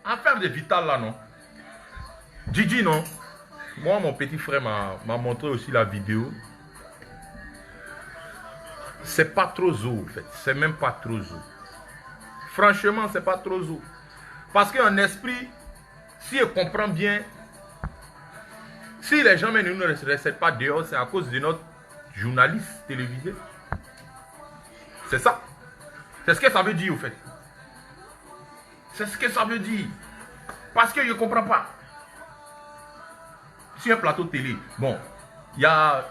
Affaire de vital là, non? Gigi, non? Moi, mon petit frère m'a montré aussi la vidéo. C'est pas trop zo, en fait. C'est même pas trop zo. Franchement, c'est pas trop zo. Parce qu'en esprit, si on comprend bien, si les gens même ne nous respectent pas dehors, c'est à cause de notre journaliste télévisé. C'est ça. C'est ce que ça veut dire, en fait. C'est ce que ça veut dire. Parce que je ne comprends pas. Sur un plateau de télé, bon, il y a...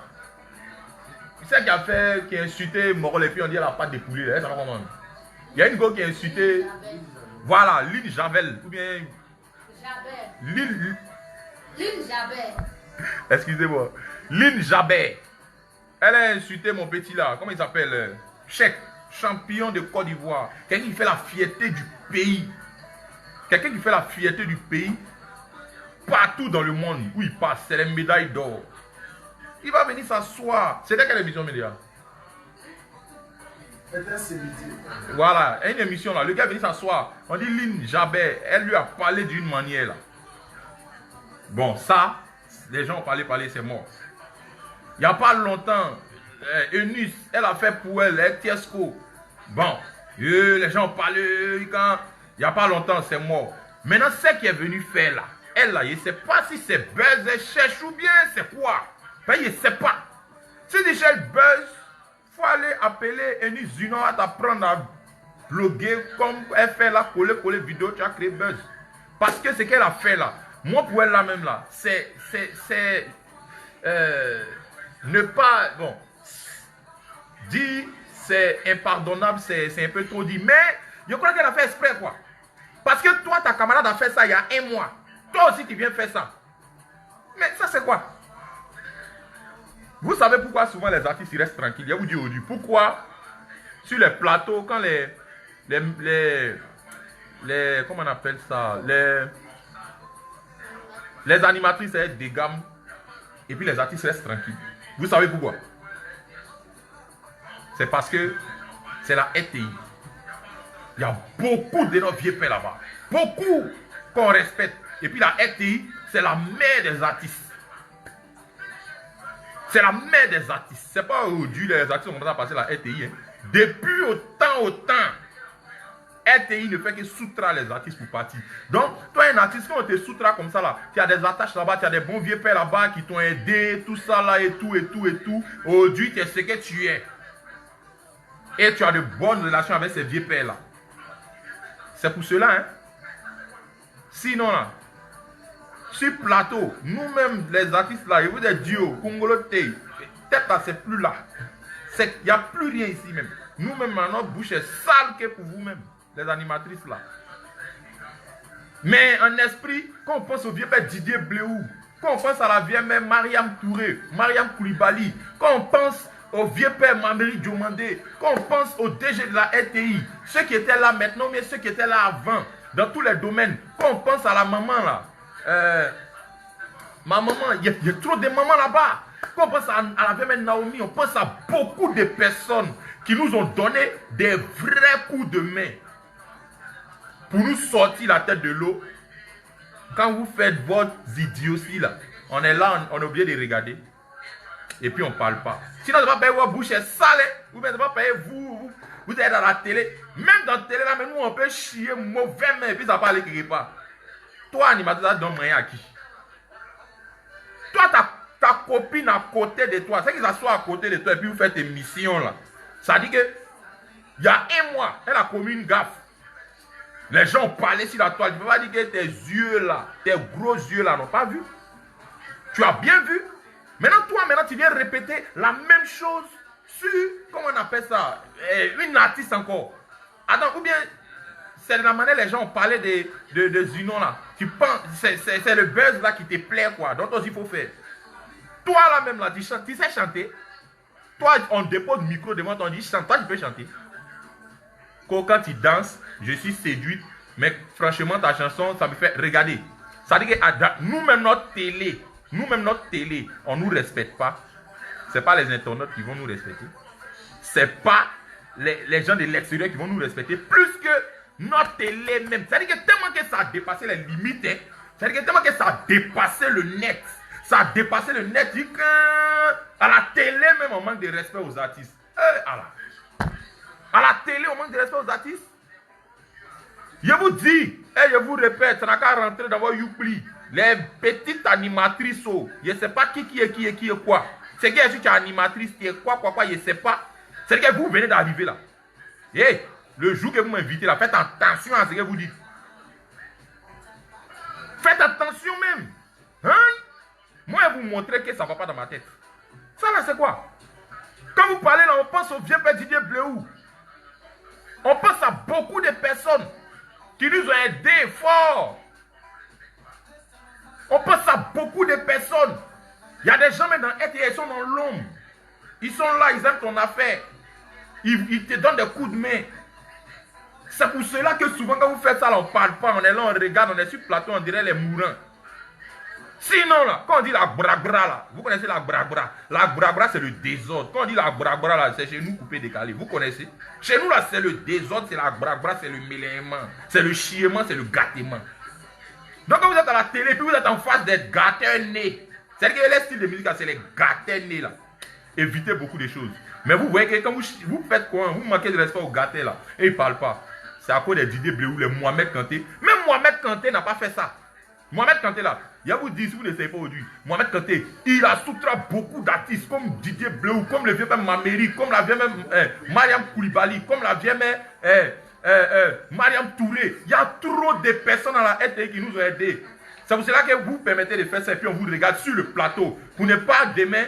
C'est qui a fait, qui a insulté Morol et puis on dit la pâte de poulet. Là, ça va comment? Il y a une go qui a insulté... Voilà, Lynn Javel. Ou bien... Lynn Jabet. Excusez-moi. Lynn Jabet. Elle a insulté mon petit là. Comment il s'appelle? Cheikh, champion de Côte d'Ivoire. Quelqu'un qui fait la fierté du pays. Quelqu'un qui fait la fierté du pays. Partout dans le monde où il passe, c'est les médailles d'or. Il va venir s'asseoir. C'était quelle émission média? Voilà, une émission là. Le gars est venu s'asseoir. On dit Lynn Jabet. Elle lui a parlé d'une manière là. Bon, ça, les gens ont parlé, c'est mort. Il n'y a pas longtemps, Eunice, elle a fait pour elle, Tiesco. Bon, les gens ont parlé, quand il n'y a pas longtemps, c'est mort. Maintenant, ce qui est venu faire là, elle là, je ne sais pas si c'est buzz, elle cherche ou bien c'est quoi. Ben, je ne sais pas. Si tu cherches buzz, il faut aller appeler Eunice Zunon à t'apprendre à bloguer comme elle fait là, coller vidéo, tu as créé buzz. Parce que ce qu'elle a fait là, moi pour elle là même là, c'est ne pas, bon, dire c'est impardonnable, c'est un peu trop dit, mais je crois qu'elle a fait exprès quoi. Parce que toi, ta camarade a fait ça il y a un mois. Toi aussi, tu viens faire ça. Mais ça, c'est quoi? Vous savez pourquoi souvent les artistes ils restent tranquilles? Je vous dis aujourd'hui. Pourquoi sur les plateaux, quand comment on appelle ça? Les animatrices elles dégamment et puis les artistes restent tranquilles. Vous savez pourquoi? C'est parce que c'est la RTI. Il y a beaucoup de nos vieux pères là-bas. Beaucoup qu'on respecte. Et puis la RTI, c'est la mère des artistes. C'est la mère des artistes. C'est pas aujourd'hui les artistes ont commencé à passer la RTI. Hein. Depuis autant, RTI ne fait que soustraire les artistes pour partir. Donc, toi un artiste, quand on te soustraire comme ça là, tu as des attaches là-bas, tu as des bons vieux pères là-bas qui t'ont aidé, tout ça là et tout. Aujourd'hui, tu es ce que tu es. Et tu as de bonnes relations avec ces vieux pères là. C'est pour cela, hein. Sinon là, sur plateau, nous-mêmes les artistes là, je vous ai dit, Congolo Tei, peut-être là, c'est plus là. Il n'y a plus rien ici même. Nous-mêmes, notre bouche est sale que pour vous-même, les animatrices là. Mais en esprit, quand on pense au vieux père Didier Bléou, quand on pense à la vieille mère Mariam Touré, Mariam Koulibaly, quand on pense au vieux père Mameri Diomandé, quand on pense au DG de la RTI, ceux qui étaient là maintenant, mais ceux qui étaient là avant, dans tous les domaines, quand on pense à la maman là, ma maman, il y a trop de mamans là-bas. Quand on pense à la vieille mère Naomi, on pense à beaucoup de personnes qui nous ont donné des vrais coups de main pour nous sortir la tête de l'eau. Quand vous faites votre idiotie là, on est là, on est obligé de regarder. Et puis on ne parle pas. Sinon, vous ne pas payer votre bouche est sale. Vous ne pas payer vous êtes dans la télé. Même dans la télé, là, nous, on peut chier mauvais main et puis ça parle quelque part. Toi, animateur, ça donne rien à qui? Toi, ta copine à côté de toi, c'est qu'ils s'assoient à côté de toi et puis vous faites tes missions là. Ça dit que, il y a un mois, elle a commis une gaffe. Les gens ont parlé sur la toile. Tu ne peux pas dire que tes yeux là, tes gros yeux là, n'ont pas vu. Tu as bien vu. Maintenant, tu viens répéter la même chose sur, comment on appelle ça, une artiste encore. Attends, ou bien, c'est la manière les gens ont parlé de Zunon là. Tu penses, c'est le buzz là qui te plaît quoi. Donc, il faut faire. Toi là même là, tu chantes, tu sais chanter. Toi, on dépose le micro devant toi, on dit chante. Toi, tu peux chanter. Quand tu danses, je suis séduite. Mais franchement, ta chanson, ça me fait regarder. Ça dit que nous-mêmes, notre télé, on ne nous respecte pas. Ce n'est pas les internautes qui vont nous respecter. Ce n'est pas les gens de l'extérieur qui vont nous respecter. Plus que notre télé même. C'est-à-dire que tellement que ça a dépassé les limites, hein, c'est-à-dire que tellement que ça a dépassé le net. Ça a dépassé le net. Dit qu'à la télé même, on manque de respect aux artistes. À la télé, on manque de respect aux artistes. Je vous dis, et je vous répète, ça n'a qu'à rentrer dans vos Youpli. Les petites animatrices, je ne sais pas qui est quoi. C'est que si tu es animatrice, qui est quoi, je ne sais pas. C'est que vous venez d'arriver là. Et le jour que vous m'invitez là, faites attention à ce que vous dites. Faites attention même. Hein? Moi, je vais vous montrer que ça ne va pas dans ma tête. Ça là, c'est quoi? Quand vous parlez là, on pense au vieux père Didier Bleou. On pense à beaucoup de personnes qui nous ont aidés fort. On pense à beaucoup de personnes. Il y a des gens même dans RTA, ils sont dans l'ombre. Ils sont là, ils aiment ton affaire. Ils te donnent des coups de main. C'est pour cela que souvent quand vous faites ça, là, on ne parle pas, on est là, on regarde, on est sur le plateau, on dirait les mourants. Sinon, là, quand on dit la bra-bra, là, vous connaissez la bra-bra. La bra-bra, c'est le désordre. Quand on dit la bra-bra, là, c'est chez nous coupé, décalé. Vous connaissez? Chez nous, là, c'est le désordre, c'est la bra-bra, c'est le mêlement, c'est le chiement, c'est le gâtement. Donc, quand vous êtes à la télé, puis vous êtes en face des gâteurs-nés. C'est-à-dire que les styles de musique, c'est les gâteurs-nés, là. Évitez beaucoup de choses. Mais vous voyez que quand vous faites quoi, vous manquez de respect aux gâteurs, là, et ils ne parlent pas. C'est à cause des Didier Bleou, les Mohamed Kanté. Même Mohamed Kanté n'a pas fait ça. Mohamed Kanté là, il vous dit, si vous ne savez pas aujourd'hui, Mohamed Kanté, il a sous-trait beaucoup d'artistes comme Didier Bleou, comme le vieux même Mameri, comme la vieille même Mariam Koulibaly, comme la vieille même Mariam Touré. Il y a trop de personnes à la RTI qui nous ont aidés. C'est pour cela que vous permettez de faire ça et puis on vous regarde sur le plateau pour ne pas demain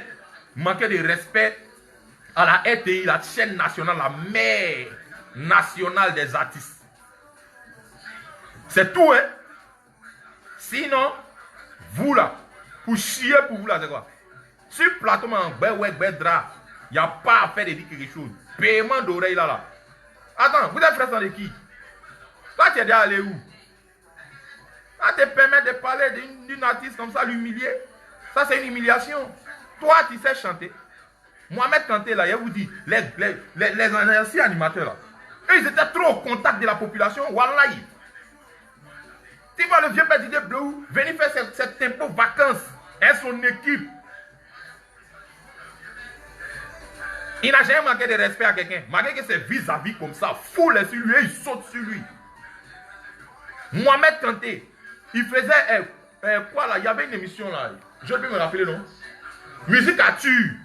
manquer de respect à la RTI, la chaîne nationale, la mère nationale des artistes. C'est tout, hein? Sinon, vous là, pour chier pour vous là, c'est quoi? Sur le plateau, il n'y a pas à faire de dire quelque chose. Paiement d'oreille là. Attends, vous êtes frère de qui? Toi, tu es déjà allé où? Ça te permet de parler d'une artiste comme ça, l'humilier. Ça, c'est une humiliation. Toi, tu sais chanter. Mohamed Kanté, là, je vous dis, les anciens animateurs, là, eux, ils étaient trop au contact de la population. Wallahi. Tu vois le vieux père Didier Bleou venir faire cette tempo vacances et son équipe. Il n'a jamais manqué de respect à quelqu'un. Malgré que c'est vis-à-vis comme ça, foule sur lui et il saute sur lui. Mohamed Kanté, il faisait quoi là? Il y avait une émission là. Je peux me rappeler, non? Musique à tu.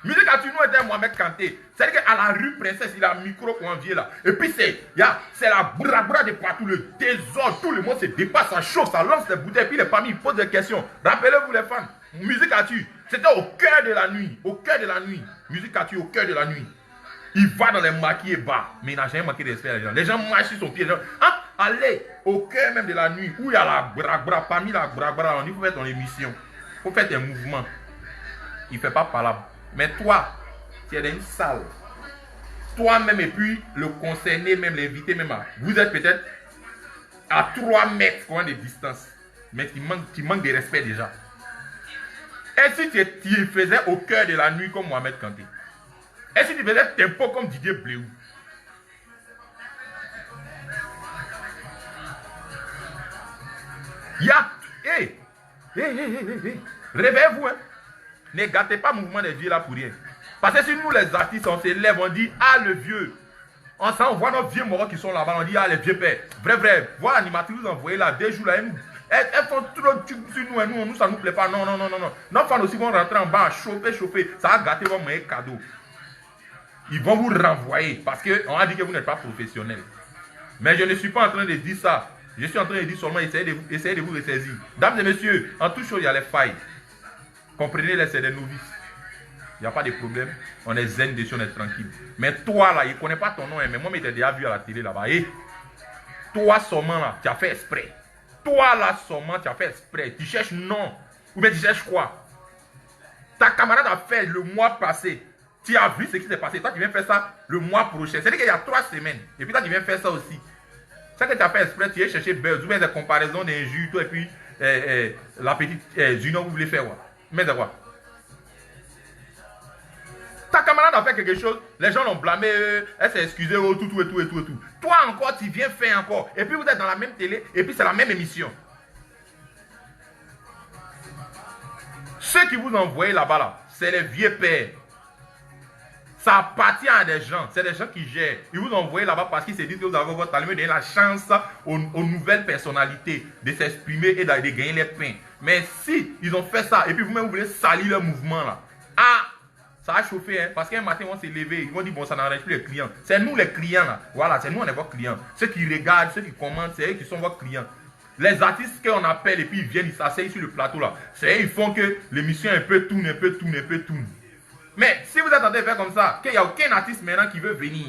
Musique à tu, nous était Mohamed Kanté. C'est-à-dire qu'à la rue Princesse, il a un micro qu'on vient là. Et puis c'est la bra-bra de partout, le désordre. Tout le monde se dépasse, ça chauffe, ça lance des bouteilles. Puis les familles posent des questions. Rappelez-vous les fans. Musique à tu. C'était au cœur de la nuit. Au cœur de la nuit. Musique à tu au cœur de la nuit. Il va dans les maquis bas. Mais il n'a jamais manqué de respect les gens. Les gens marchent sur son pied. Allez au cœur même de la nuit. Où il y a la bra-bra. Parmi la bra-bra, on dit, il faut faire ton émission. Il faut faire tes mouvements. Il ne fait pas parlable. Mais toi, tu es dans une salle. Toi-même et puis le concerné, même l'invité, même vous êtes peut-être à 3 mètres de distance. Mais tu manques de respect déjà. Et si tu faisais au cœur de la nuit comme Mohamed Kanté? Et si tu faisais tempo comme Didier Bleou? Il y a... Réveillez-vous, hein. Ne gâtez pas le mouvement des vieux là pour rien. Parce que si nous les artistes on s'élève, on dit ah le vieux. On voit nos vieux morts qui sont là-bas, on dit ah les vieux pères. Vrai, voilà l'animatrice vous envoyez là, 2 jours là, elles font trop sur nous et nous ça ne nous plaît pas. Non. Nos fans aussi vont rentrer en bas, chauffer, ça va gâter vos meilleurs cadeaux. Ils vont vous renvoyer parce qu'on a dit que vous n'êtes pas professionnel. Mais je ne suis pas en train de dire ça. Je suis en train de dire seulement essayez de vous ressaisir. Dames et messieurs, en toute chose il y a les failles. Comprenez-les, c'est des novices. Il n'y a pas de problème. On est zen dessus, on est tranquille. Mais toi là, il ne connaît pas ton nom. Mais moi, je t'ai déjà vu à la télé là-bas. Et toi seulement là, tu as fait exprès. Toi là seulement, tu as fait exprès. Tu cherches non. Ou bien tu cherches quoi? Ta camarade a fait le mois passé. Tu as vu ce qui s'est passé. Toi, tu viens faire ça le mois prochain. C'est-à-dire qu'il y a 3 semaines. Et puis toi, tu viens faire ça aussi. C'est que tu as fait exprès. Tu viens chercher buzz. Ou bien des comparaisons d'injures. Et puis la petite junior, vous voulez faire quoi? Mais de quoi? Ta camarade a fait quelque chose, les gens l'ont blâmé, elle s'est excusée, tout. Toi encore, tu viens faire encore. Et puis vous êtes dans la même télé, et puis c'est la même émission. Ceux qui vous envoient là-bas, là, c'est les vieux pères. Ça appartient à des gens, c'est des gens qui gèrent. Ils vous envoient là-bas parce qu'ils se disent que vous avez votre talent, donner la chance aux nouvelles personnalités de s'exprimer et de gagner les pains. Mais si ils ont fait ça, et puis vous-même vous voulez salir le mouvement là, ça a chauffé, hein, parce qu'un matin ils vont se lever, ils vont dire bon, ça n'arrête plus les clients. C'est nous les clients là, voilà, c'est nous on est vos clients. Ceux qui regardent, ceux qui commentent, c'est eux qui sont vos clients. Les artistes qu'on appelle et puis ils viennent, ils s'asseyent sur le plateau là, c'est eux, ils font que l'émission un peu tourne. Mais si vous êtes en train de faire comme ça, qu'il n'y a aucun artiste maintenant qui veut venir,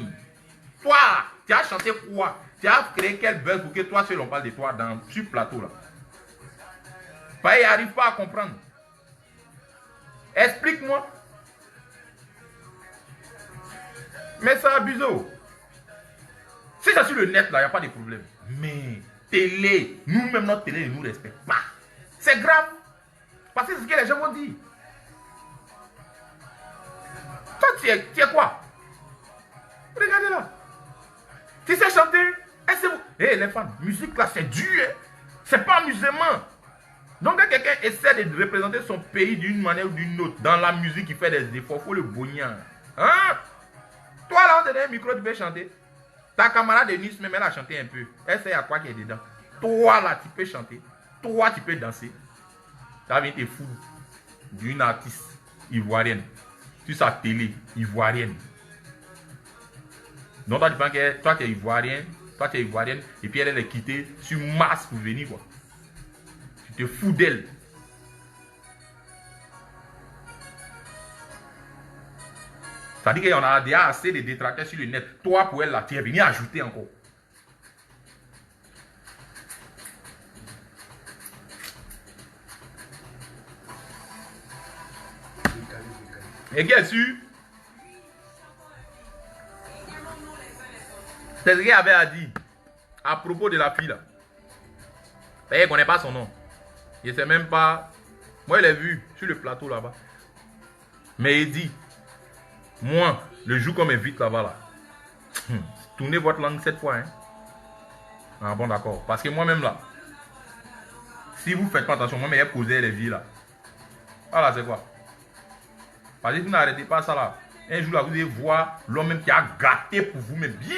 toi, tu as chanté quoi? Tu as créé quel buzz pour que toi seul on parle de toi sur le plateau là? Bah, ils n'arrivent pas à comprendre. Explique-moi. Mais c'est abusé. Si c'est sur le net là, il n'y a pas de problème. Mais télé, nous-mêmes notre télé ne nous respecte pas. C'est grave. Parce que c'est ce que les gens vont dire. Toi, tu es quoi? Regardez là. Tu sais chanter? Les fans, musique là, c'est dur. Hein? C'est pas amusement. Donc, quand quelqu'un essaie de représenter son pays d'une manière ou d'une autre, dans la musique, il fait des efforts, il faut le bognard. Hein? Toi là, on te donne un micro, tu peux chanter. Ta camarade de Nice, même elle a chanté un peu. Elle sait à quoi qu'il y a dedans. Toi là, tu peux chanter. Toi, tu peux danser. Ça vient te foutre d'une artiste ivoirienne. Sur sa télé ivoirienne. Donc toi tu penses que toi tu es ivoirien, et puis elle est quittée sur Mars pour venir quoi. Tu te fous d'elle. Ça dit qu'il y en a déjà assez de détracteurs sur le net. Toi pour elle là, tu es venu ajouter encore. Et qui est sûr? C'est ce qu'il avait à dire à propos de la fille là. Il ne connaît pas son nom. Il ne sait même pas. Moi, je l'ai vu sur le plateau là-bas. Mais il dit, moi, le jour qu'on m'invite là-bas là, tournez votre langue cette fois. Hein. Ah bon, d'accord. Parce que moi-même là, si vous ne faites pas attention, moi-même, j'ai posé les vies là. Voilà, c'est quoi? Parce que vous n'arrêtez pas ça là. Un jour là, vous allez voir l'homme même qui a gâté pour vous, mais bien.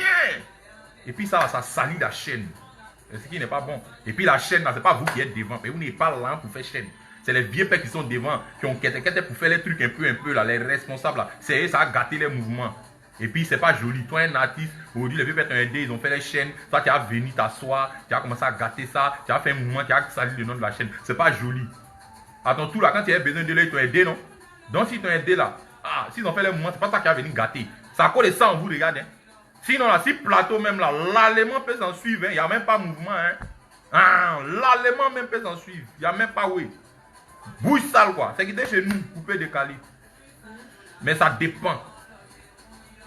Et puis ça salit la chaîne. Ce qui n'est pas bon. Et puis la chaîne là, ce n'est pas vous qui êtes devant. Mais vous n'êtes pas là pour faire chaîne. C'est les vieux pères qui sont devant, qui ont quitté pour faire les trucs un peu là, les responsables là. C'est eux, ça a gâté les mouvements. Et puis c'est pas joli. Toi, un artiste, aujourd'hui, les vieux pères t'ont aidé, ils ont fait les chaînes. Toi, tu as venu t'asseoir, tu as commencé à gâter ça, tu as fait un mouvement qui a sali le nom de la chaîne. C'est pas joli. À ton tour là, quand tu as besoin de l'aide, ils t'ont aidé, non? Donc s'ils t'ont aidé là, s'ils ont fait les mouvements, c'est pas ça qui a venu gâter. Ça a collé ça en vous, regardez. Hein. Sinon là, si plateau même là, l'allemand peut s'en suivre, il n'y a même pas mouvement. Hein. L'allemand même peut s'en suivre, il n'y a même pas oui. Bouille sale quoi, c'est qui était chez nous, coupé de cali. Mais ça dépend.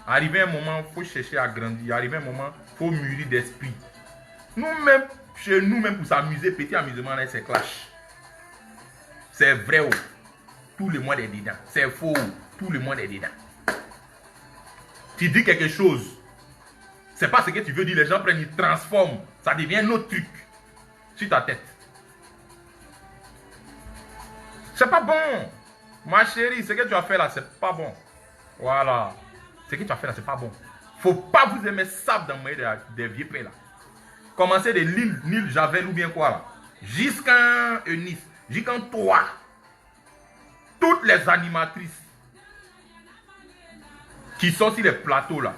Arrivé un moment, il faut chercher à grandir. Arrivé un moment, il faut mûrir d'esprit. Nous-mêmes, chez nous-mêmes, pour s'amuser, petit amusement, c'est clash. C'est vrai, oh. Tout le monde est dedans. C'est faux, tout le monde est dedans. Tu dis quelque chose, c'est pas ce que tu veux dire, les gens prennent, ils transforment. Ça devient un autre truc sur ta tête. C'est pas bon. Ma chérie, ce que tu as fait là, c'est pas bon. Voilà. Ce que tu as fait là, c'est pas bon. Faut pas vous aimer sable dans le moyen des vieux pères là. Commencez de l'île Javel ou bien quoi là. Jusqu'à Nice. Jusqu'à toi. Toutes les animatrices qui sont sur les plateaux là.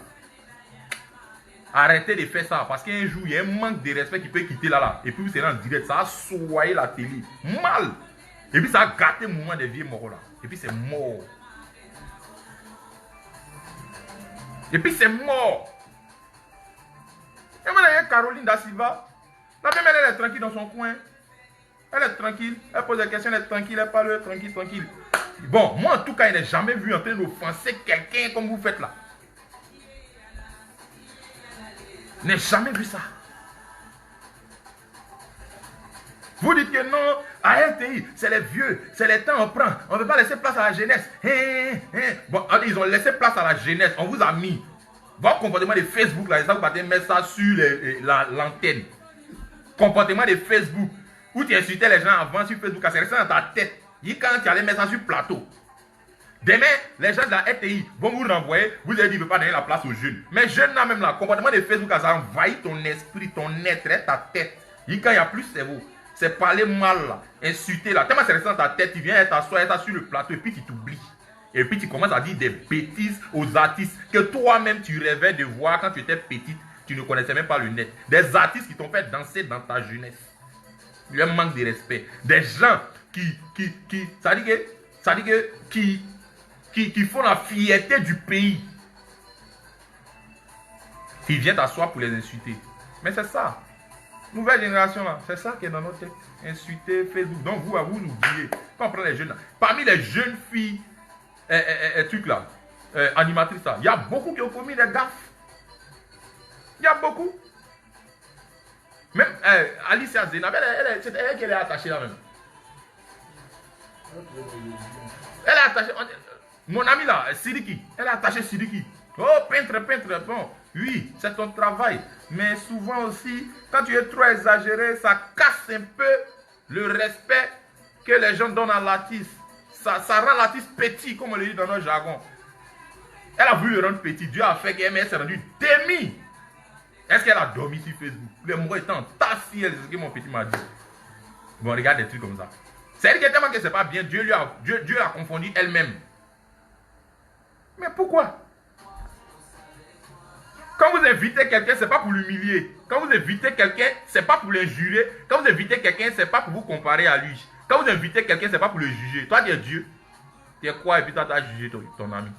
Arrêtez de faire ça. Parce qu'un jour, il y a un manque de respect qui peut quitter là. Et puis vous serez en direct. Ça a soigné la télé. Mal. Et puis ça a gâté le mouvement des vieux morts là. Et puis c'est mort. Et puis c'est mort. Et maintenant il y a Caroline Da Silva. La même elle est tranquille dans son coin. Elle est tranquille. Elle pose des questions, elle est tranquille. Elle parle tranquille. Bon, moi en tout cas, je n'ai jamais vu en train d'offenser quelqu'un comme vous faites là. Je n'ai jamais vu ça. Vous dites que non, à RTI, c'est les vieux, c'est les temps, on prend. On ne veut pas laisser place à la jeunesse. Bon, ils ont laissé place à la jeunesse, on vous a mis. Votre comportement de Facebook, là, vous partez mettre ça sur l'antenne. Comportement de Facebook, où tu insultais les gens avant sur Facebook, c'est resté dans ta tête. Quand tu allais mettre ça sur plateau. Demain, les gens de la RTI vont vous renvoyer, vous avez dit qu'ils ne veulent pas donner la place aux jeunes. Mais jeunes là même là, comportement de Facebook, ça envahit ton esprit, ton être, ta tête. Quand il n'y a plus cerveau. C'est parler mal là, insulter là. Tellement c'est resté dans ta tête, tu viens t'asseoir sur le plateau et puis tu t'oublies. Et puis tu commences à dire des bêtises aux artistes que toi-même tu rêvais de voir quand tu étais petite. Tu ne connaissais même pas le net. Des artistes qui t'ont fait danser dans ta jeunesse. Il y a un manque de respect. Des gens qui font la fierté du pays. Ils viennent t'asseoir pour les insulter. Mais c'est ça. Nouvelle génération là, c'est ça qui est dans notre tête. Insulter, Facebook. Donc vous oubliez. Quand on prend les jeunes là, parmi les jeunes filles, trucs là, animatrices là, il y a beaucoup qui ont commis des gaffes. Il y a beaucoup. Même Alicia Zenab, c'est elle qui est attachée là même. Elle est attachée. Mon ami là, Sidiki, elle est attachée Sidiki. Oh, peintre, bon, oui, c'est ton travail. Mais souvent aussi, quand tu es trop exagéré, ça casse un peu le respect que les gens donnent à l'artiste. Ça rend l'artiste petit, comme on le dit dans notre jargon. Elle a voulu le rendre petit. Dieu a fait qu'elle s'est rendue demi. Est-ce qu'elle a dormi sur Facebook? Les mots étant tassis, c'est ce que mon petit m'a dit. Bon, regarde des trucs comme ça. C'est-à-dire que tellement que c'est pas bien, Dieu l'a confondu elle-même. Mais pourquoi? Quand vous invitez quelqu'un, ce n'est pas pour l'humilier. Quand vous invitez quelqu'un, ce n'est pas pour l'injurer. Quand vous invitez quelqu'un, ce n'est pas pour vous comparer à lui. Quand vous invitez quelqu'un, ce n'est pas pour le juger. Toi, tu es Dieu. Tu es quoi? Et puis toi, tu as jugé ton ami.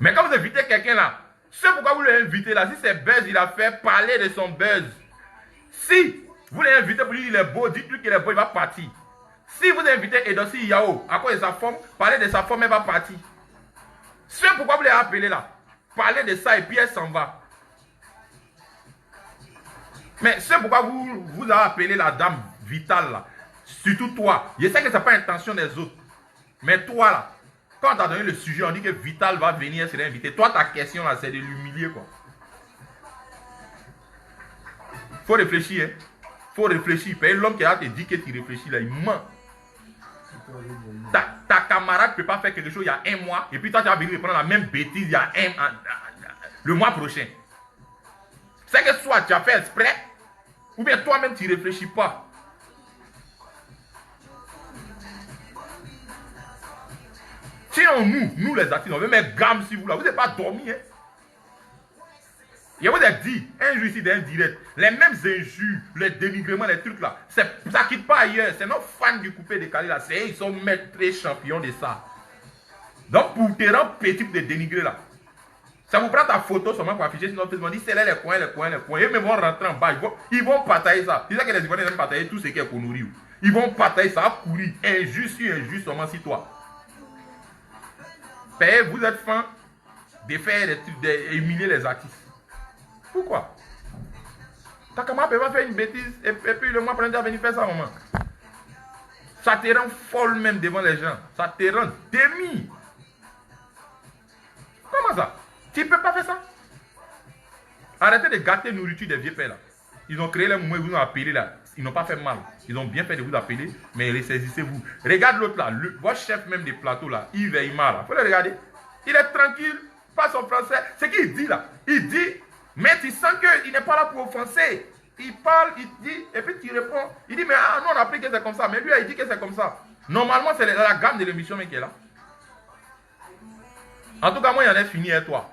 Mais quand vous invitez quelqu'un là, c'est pourquoi vous l'invitez là. Si c'est buzz, il a fait parler de son buzz. Si vous l'invitez pour lui dire il est beau, dites-lui qu'il est beau, il va partir. Si vous invitez Edossi Yao, à cause de sa forme, parlez de sa forme, elle va partir. C'est pourquoi vous l'avez appelé là. Parlez de ça et puis elle s'en va. Mais c'est pourquoi vous avez appelé la dame Vitale là. Surtout toi. Je sais que ce n'est pas l'intention des autres. Mais toi là, quand on t'a donné le sujet, on dit que Vitale va venir, elle sera invitée. Toi, ta question là, c'est de l'humilier quoi. Faut réfléchir, hein. Faut réfléchir. L'homme qui a te dit que tu réfléchis là, il ment. Ta camarade ne peut pas faire quelque chose il y a un mois et puis toi tu vas venir prendre la même bêtise il y a le mois prochain. C'est que soit tu as fait exprès ou bien toi-même tu ne réfléchis pas. Sinon nous les artistes, on veut mettre gamme sur vous là. Vous n'avez pas dormi. Hein? Je vous ai dit, un jour ici d'un direct, les mêmes injures, les dénigrements, les trucs là, ça ne quitte pas ailleurs. C'est nos fans du coupé décalé là. C'est ils sont maîtres champions de ça. Donc pour te rendre petit pour te dénigrer là, ça vous prend ta photo seulement pour afficher sur notre Facebook. On dit c'est là les coins. Et même vont rentrer en bas. Ils vont partager ça. C'est ça que les Ivoiriens aiment partager tout ce qui est connerie. Ils vont partager ça à courir. Injuste sur injuste seulement si toi. Payez, vous êtes fan de faire des trucs, d'éliminer les artistes. Pourquoi? Ta camarade peut pas faire une bêtise et puis le mois prochain, tu vas venir faire ça, maman. Ça te rend folle même devant les gens. Ça te rend demi. Comment ça? Tu ne peux pas faire ça? Arrêtez de gâter la nourriture des vieux pères là. Ils ont créé les moments où ils vous ont appelé là. Ils n'ont pas fait mal. Ils ont bien fait de vous appeler, mais ressaisissez-vous. Regarde l'autre là, votre chef même des plateaux là, Yves Eima là. Faut le regarder. Il est tranquille, pas son français. C'est qu'il dit là. Il dit, mais tu sens qu'il n'est pas là pour offenser. Il parle, il dit, et puis tu réponds. Il dit, mais nous on a appris que c'est comme ça. Mais lui, il dit que c'est comme ça. Normalement, c'est la gamme de l'émission qui est là. En tout cas, moi, il y en a fini avec toi.